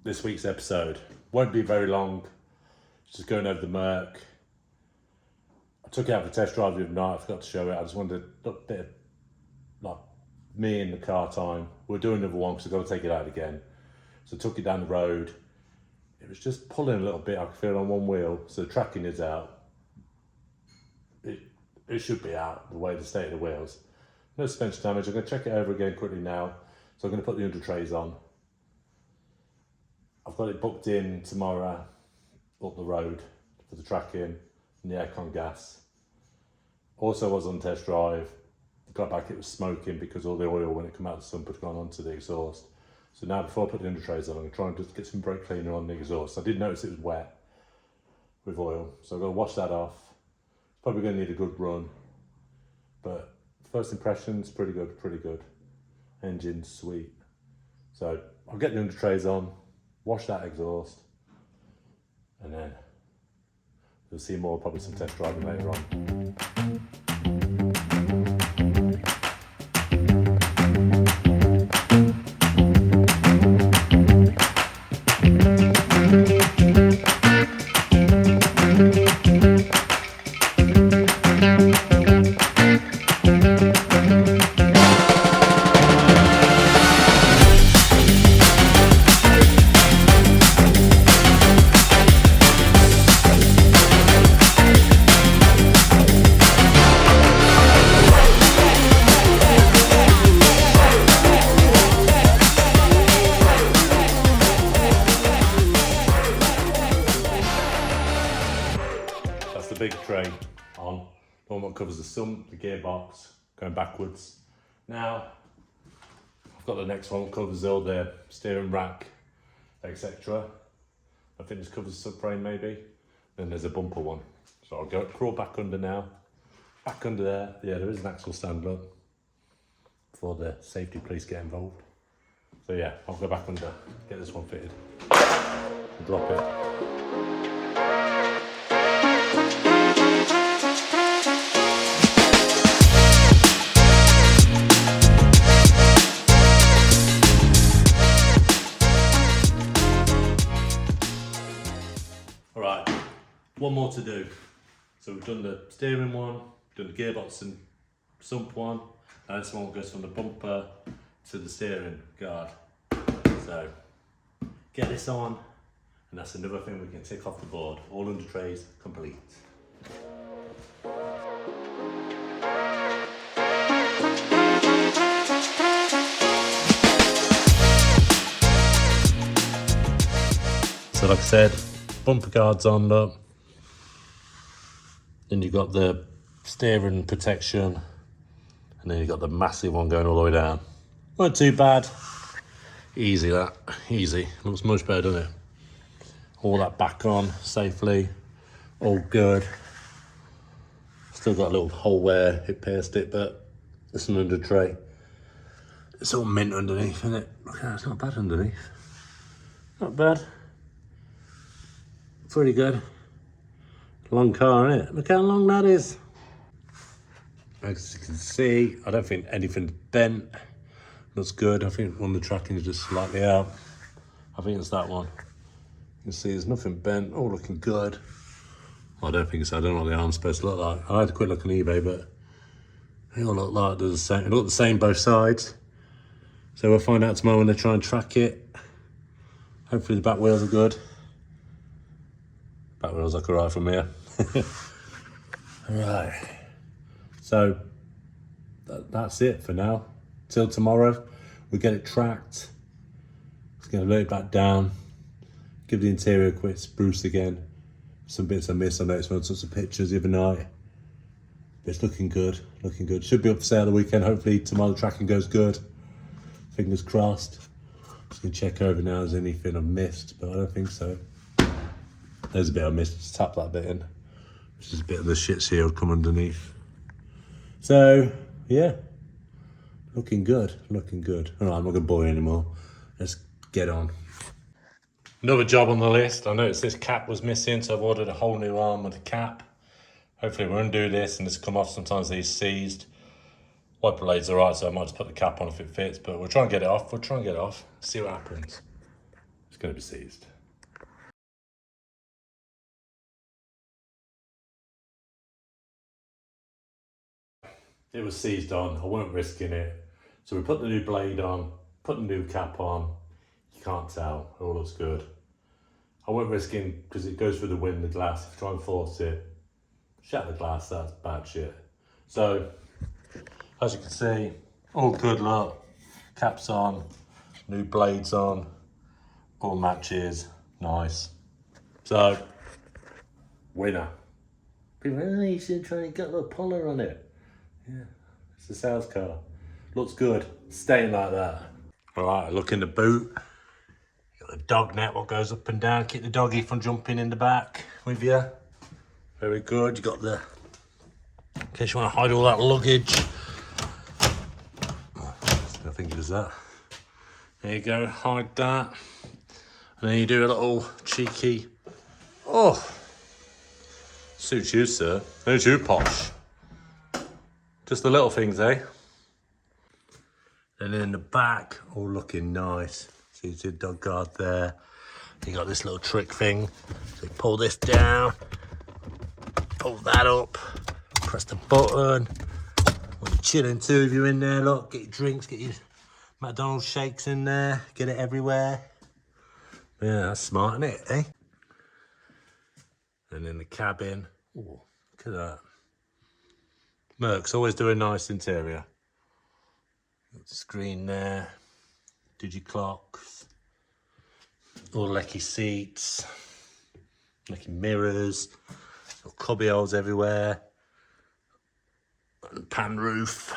this week's episode. Won't be very long. Just going over the Merc. I took it out for a test drive the other night. I forgot to show it. I just wanted a bit of like me in the car time. We'll do another one because I've got to take it out again. So I took it down the road. It was just pulling a little bit. I could feel it on one wheel. So the tracking is out. It should be out the way the state of the wheels. No suspension damage. I'm going to check it over again quickly now. So I'm going to put the under trays on. I've got it booked in tomorrow up the road for the tracking and the aircon gas. Also was on test drive. Got back, it was smoking because all the oil when it came out of the sump had gone onto the exhaust. So now before I put the under trays on, I'm going to try and just get some brake cleaner on the exhaust. I did notice it was wet with oil, so I'm going to wash that off. It's probably going to need a good run, but first impressions, pretty good. Engine's sweet. So I'll get the under trays on, wash that exhaust, and then you'll see more, probably some test driving later on. Big tray on, the one that covers the sump, the gearbox, going backwards. Now, I've got the next one that covers all the steering rack, etc. I think this covers the subframe maybe. Then there's a bumper one. So I'll go crawl back under now. Back under there, yeah, there is an axle stand up before the safety police get involved. So yeah, I'll go back under, get this one fitted, and drop it. Alright, one more to do. So we've done the steering one, done the gearbox and sump one, and this one goes from the bumper to the steering guard. So get this on, and that's another thing we can tick off the board. All under trays complete. So like I said, bumper guards on, look. Then you've got the steering protection, and then you've got the massive one going all the way down. Not too bad. Easy that, easy. Looks much better, doesn't it? All that back on safely, all good. Still got a little hole where it pierced it, but it's an under tray. It's all mint underneath, isn't it? Look at that, it's not bad underneath. Not bad. Pretty good. Long car, isn't it? Look how long that is. As you can see, I don't think anything's bent. Looks good. I think one of the tracking is just slightly out. I think it's that one. You can see there's nothing bent. All looking good. Well, I don't think so. I don't know what the arm's supposed to look like. I had a quick look on eBay, but they all look like they're the same. They look the same both sides. So we'll find out tomorrow when they try and track it. Hopefully the back wheels are good. Back wheels look alright from here. Alright. So that's it for now. Till tomorrow, we get it tracked. It's going to lay it back down. Give the interior a quick spruce again. Some bits I missed. I noticed when I took some pictures the other night. But it's looking good, looking good. Should be up for sale the weekend. Hopefully tomorrow the tracking goes good. Fingers crossed. Just going to check over now if there's anything I've missed, but I don't think so. There's a bit I missed. Just tap that bit in. Which is a bit of the shit shield come underneath. So, yeah. Looking good, looking good. All right, I'm not going to bore you anymore. Let's get on. Another job on the list. I noticed this cap was missing, so I've ordered a whole new arm with a cap. Hopefully we'll undo this and this come off. Sometimes these seized. Wiper blade's alright, so I might just put the cap on if it fits, but we'll try and get it off. See what happens. Let's going to be seized. It was seized on, I weren't risking it. So we put the new blade on, put the new cap on. You can't tell, it all looks good. I weren't risking, because it goes through the wind, the glass. If you try and force it, shatter the glass, that's bad shit. So, as you can see, all good look. Caps on, new blades on, all matches, nice. So, winner. People, oh, you should try and get a little puller on it. Yeah, it's a sales car. Looks good, staying like that. All right, look in the boot. Got the dog net, what goes up and down. Keep the doggy from jumping in the back with you. Very good. You got the, in case you want to hide all that luggage. I think it does that. There you go, hide that. And then you do a little cheeky, oh, suits you, sir. There's you, posh. Just the little things, eh? And then in the back, all looking nice. So you see the dog guard there. You got this little trick thing. So you pull this down, pull that up, press the button. When you're chilling too, if you're in there, look, get your drinks, get your McDonald's shakes in there, get it everywhere. Yeah, that's smart, isn't it, eh? And in the cabin, ooh, look at that. Merc's always do a nice interior. Got the screen there, digiclocks, all lecky seats, lecky mirrors, got cubby holes everywhere, and pan roof.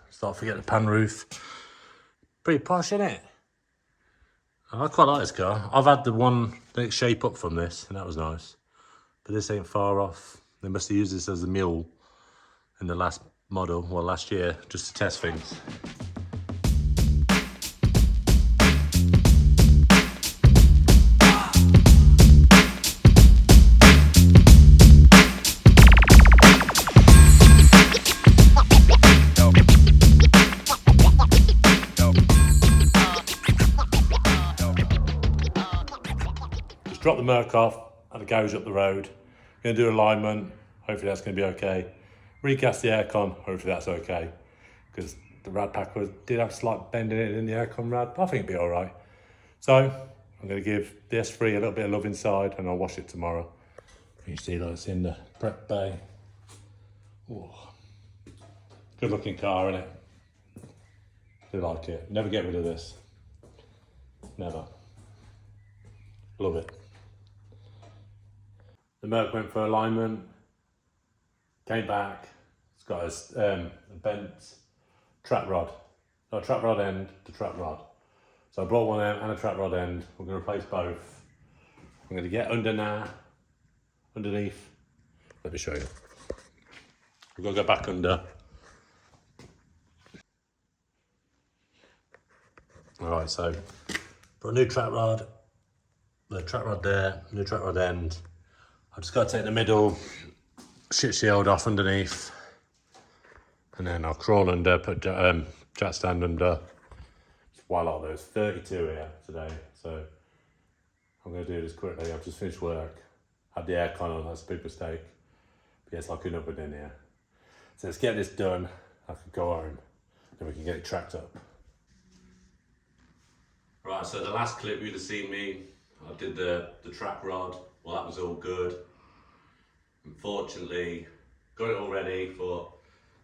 Start forget the pan roof. Pretty posh, isn't it? I quite like this car. I've had the one that shape up from this, and that was nice. But this ain't far off. They must have used this as a mule in the last model, well, last year, just to test things. Drop the Merc off at the garage up the road. Going to do alignment. Hopefully that's going to be okay. Recast the aircon. Hopefully that's okay. Because the rad pack did have a slight bend in it in the aircon rad, but I think it'll be all right. So I'm going to give the S3 a little bit of love inside, and I'll wash it tomorrow. You see that it's in the prep bay. Ooh. Good looking car, isn't it? Do like it. Never get rid of this. Never. Love it. The Merc went for alignment, came back, it's got a bent trap rod, not a trap rod end, the trap rod. So I brought one out and a trap rod end. We're going to replace both. I'm going to get underneath. Let me show you. We're going to go back under. All right, so put a new trap rod, the trap rod there, new trap rod end. I've just got to take the middle shit shield off underneath, and then I'll crawl under, put jack stand under. Why lot there's 32 here today, so I'm going to do this quickly. I've just finished work, had the aircon on, that's a big mistake. But yeah, it's like an oven in here. So let's get this done. I can go home, then we can get it tracked up. Right, so the last clip you'd have seen me, I did the track rod. Well, that was all good. Unfortunately, got it all ready, but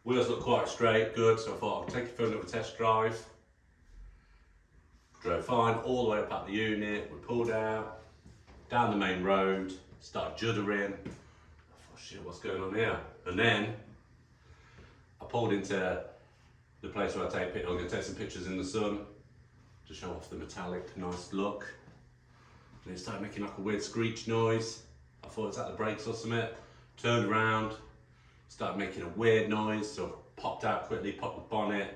wheels look quite straight, good, so I thought I'd take it for a little test drive. Drove fine all the way up at the unit, we pulled out, down the main road, started juddering. I thought, shit, what's going on here? And then I pulled into the place where I take pictures. I'm going to take some pictures in the sun to show off the metallic, nice look. And it started making like a weird screech noise. I thought it's at the brakes or something. Turned around, started making a weird noise, so I popped out quickly, popped the bonnet.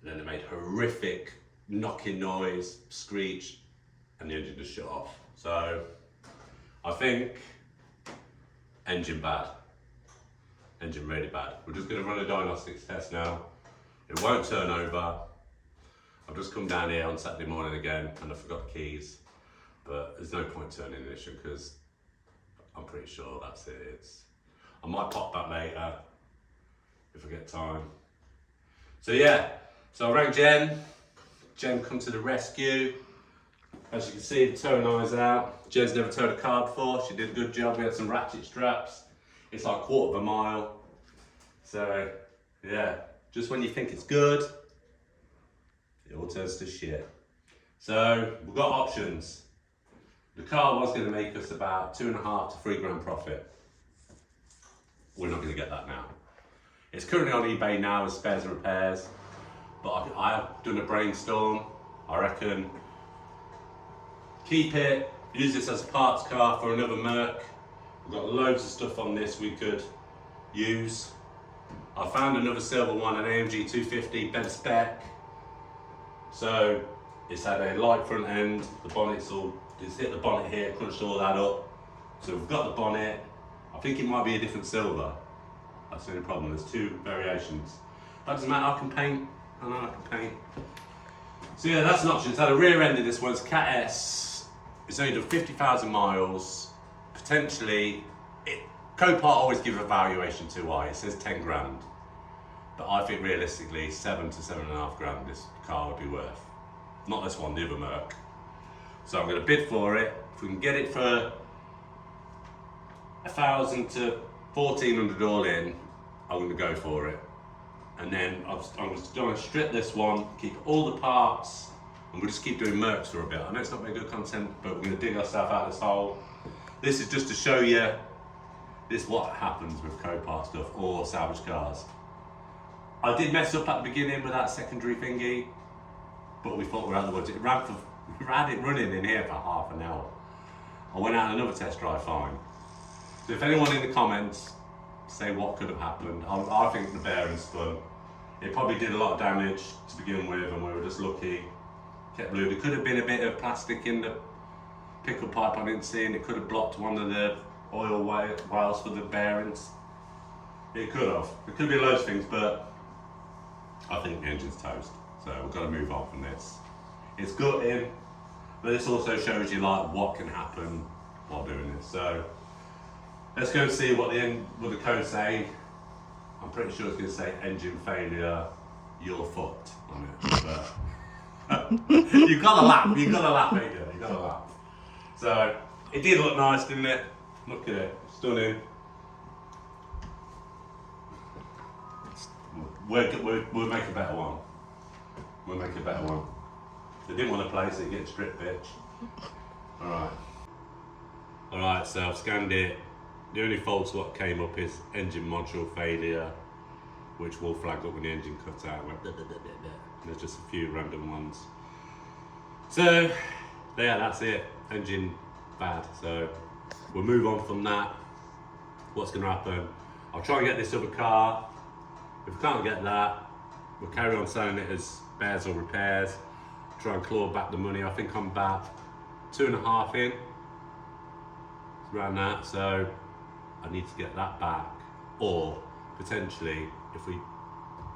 And then it made a horrific knocking noise, screech, and the engine just shut off. So I think engine bad. Engine really bad. We're just going to run a diagnostics test now. It won't turn over. I've just come down here on Saturday morning again and I forgot the keys. But there's no point turning ignition because I'm pretty sure that's it. I might pop that later if I get time. So yeah, so I rang Jen. Jen come to the rescue. As you can see, the towing eye's out. Jen's never towed a car before. She did a good job. We had some ratchet straps. It's like 1/4 of a mile. So yeah, just when you think it's good, it all turns to shit. So we've got options. The car was going to make us about 2.5 to 3 grand profit. We're not going to get that now. It's currently on eBay now as spares and repairs, but I've done a brainstorm. I reckon keep it, use this as a parts car for another Merc. We've got loads of stuff on this we could use. I found another silver one, an AMG 250 better spec. So it's had a light front end, the bonnet's all, it's hit the bonnet here, crunched all that up. So we've got the bonnet. I think it might be a different silver. That's the only problem, there's 2 variations. That doesn't matter, I can paint. I know I can paint. So yeah, that's an option. It's had a rear end in this one, it's Cat S. It's only done 50,000 miles. Potentially, Copart always give a valuation too high. It says 10 grand. But I think realistically, 7 to 7.5 grand this car would be worth. Not this one, the other Merc. So I'm going to bid for it. If we can get it for 1,000 to 1,400 all in, I'm going to go for it. And then I'm just going to strip this one, keep all the parts, and we'll just keep doing Mercs for a bit. I know it's not very good content, but we're going to dig ourselves out of this hole. This is just to show you this what happens with Copart stuff or salvage cars. I did mess up at the beginning with that secondary thingy, but we thought we were out of the woods. We had it running in here for half an hour. I went out on another test drive, fine. So if anyone in the comments say what could have happened, I think the bearing spun. It probably did a lot of damage to begin with, and we were just lucky. Kept blue. There could have been a bit of plastic in the pickle pipe I didn't see, and it could have blocked one of the oil wires for the bearings. It could have. There could be loads of things, but I think the engine's toast. So we've got to move on from this. It's gutting, but this also shows you like what can happen while doing this. So let's go and see what the code say. I'm pretty sure it's going to say engine failure, you're fucked on it. But you've got to laugh, ain't you? You've got to laugh. So it did look nice, didn't it? Look at it, stunning. We'll make a better one. We'll make a better one. They didn't want to place it, get stripped, bitch. Alright, so I've scanned it. The only faults what came up is engine module failure, which will flag up when the engine cuts out. There's just a few random ones. So, yeah, that's it. Engine bad. So, we'll move on from that. What's going to happen? I'll try and get this other car. If we can't get that, we'll carry on selling it as spares or repairs. Try and claw back the money. I think I'm about 2.5 in. It's around that. So, I need to get that back, or potentially if we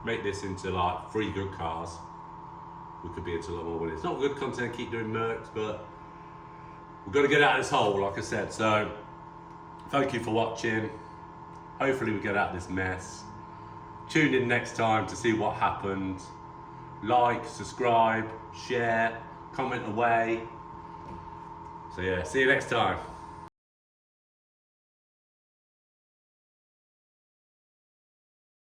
make this into like 3 good cars, we could be into a lot more money. It's not good content, keep doing Mercs, but we've got to get out of this hole, like I said. So thank you for watching. Hopefully we get out of this mess. Tune in next time to see what happened. Like, subscribe, share, comment away. So yeah, see you next time.